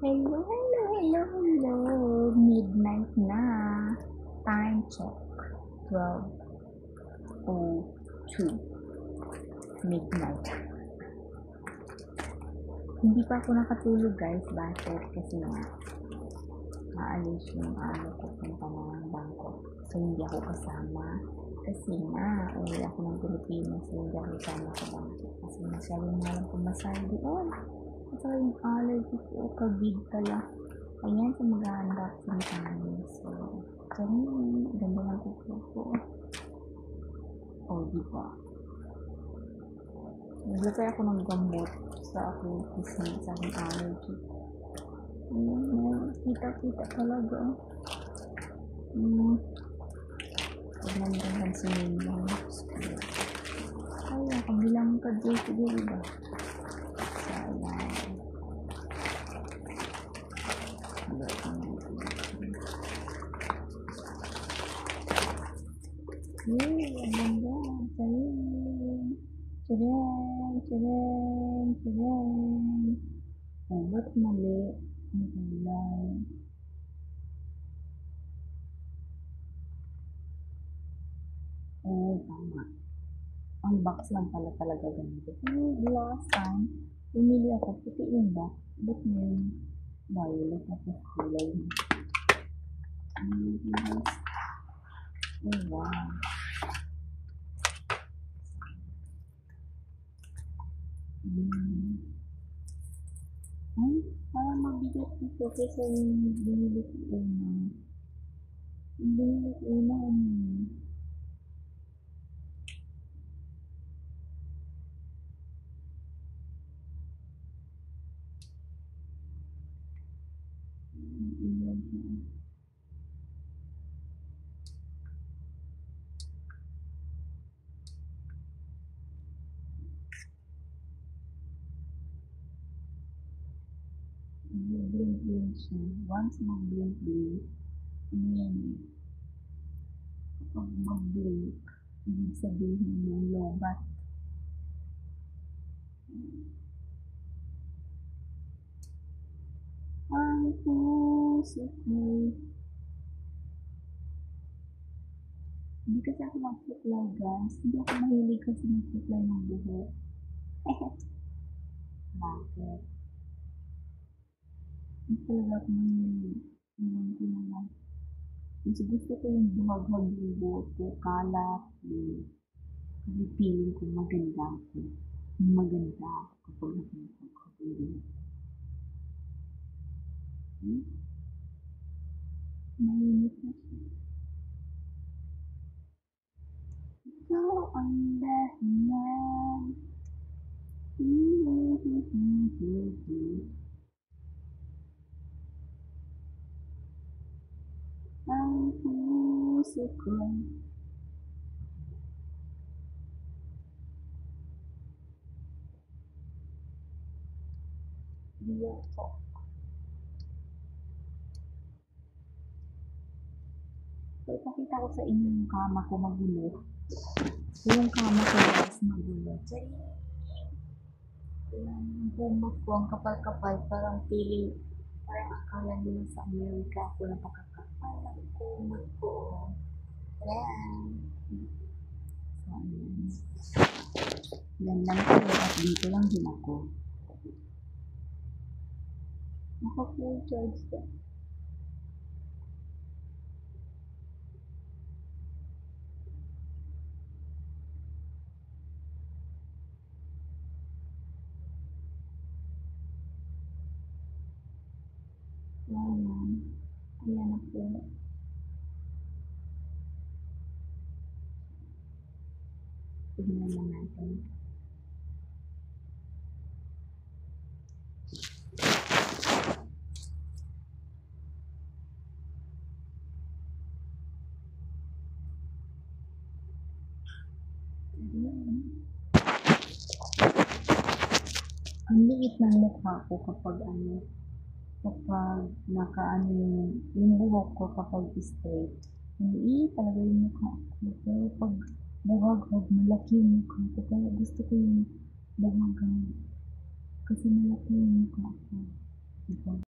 Hello, hello, hello, hello. Midnight na. Time check. 12:02. Midnight. Hindi pa ako nakatulog guys. Bakit? Kasi nga, maalis yung ko punta ng bangko. So, hindi ako kasama. Kasi nga, uwi ako ng Pilipinas. So, hindi ako kasama sa bangko. Kasi masyadong malang pumasal doon. Kasi yung allergy ko, COVID pala. Ayan, so maghahanda sa kami. So, ganda ng kuko ko. O, diba? Naglagay ako ng gamot sa aking kasi sa aking allergy. Ayan, kita talaga. Paglandahan si Nino. Ay, kabilang ka dito, diba? So, ayan. Ang ganda. Tadang. Oh, ba't mali? Ang kulay. Oh, tama. Ang box lang pala talaga ganito. Last time, pumili ako, puti yun ba? Ba't may violet na sa kulay? Oh, wow. Ay, parang mabigat dito kasi yung binili ko una. Yung binili ko una, blink siya. Once mag-blink, ano yan eh. Kapag mag-blink, ibig sabihin yung lobat. Ang puso ko. Hindi kasi ako mag-supply guys. Hindi ako mahilig kasi mag-supply ng buhok. Bakit? Hindi talaga ako mahilig. Ewan ko naman. Kasi gusto ko yung buhag-hag yung buhok ko, kalat. Kasi feeling ko maganda ako. Maganda ako kapag nag-makeup ako. Mainit na siya. Ikaw ang dahilan. Ang puso ko. Real talk. So, ipakita ko sa inyo yung kama ko magulo. Yung kama ko guys magulo. Yung bumot ko, ang kapal-kapal, parang feeling, parang akala nila sa Amerika ako napakakapal ng bumot ko. Ayan. So, ayan. Yan lang ko at dito lang din ako. Naka-full charge ka. Ayan. Ayan na po. Tignan lang natin. Ang liit ng mukha ko kapag nakaano yung buhok ko kapag straight. Maliit talaga yung mukha ko. Pero pag buhag-hag, malaki yung mukha ko. Kaya gusto ko yung buhag-hag. Kasi malaki yung mukha ko. Diba?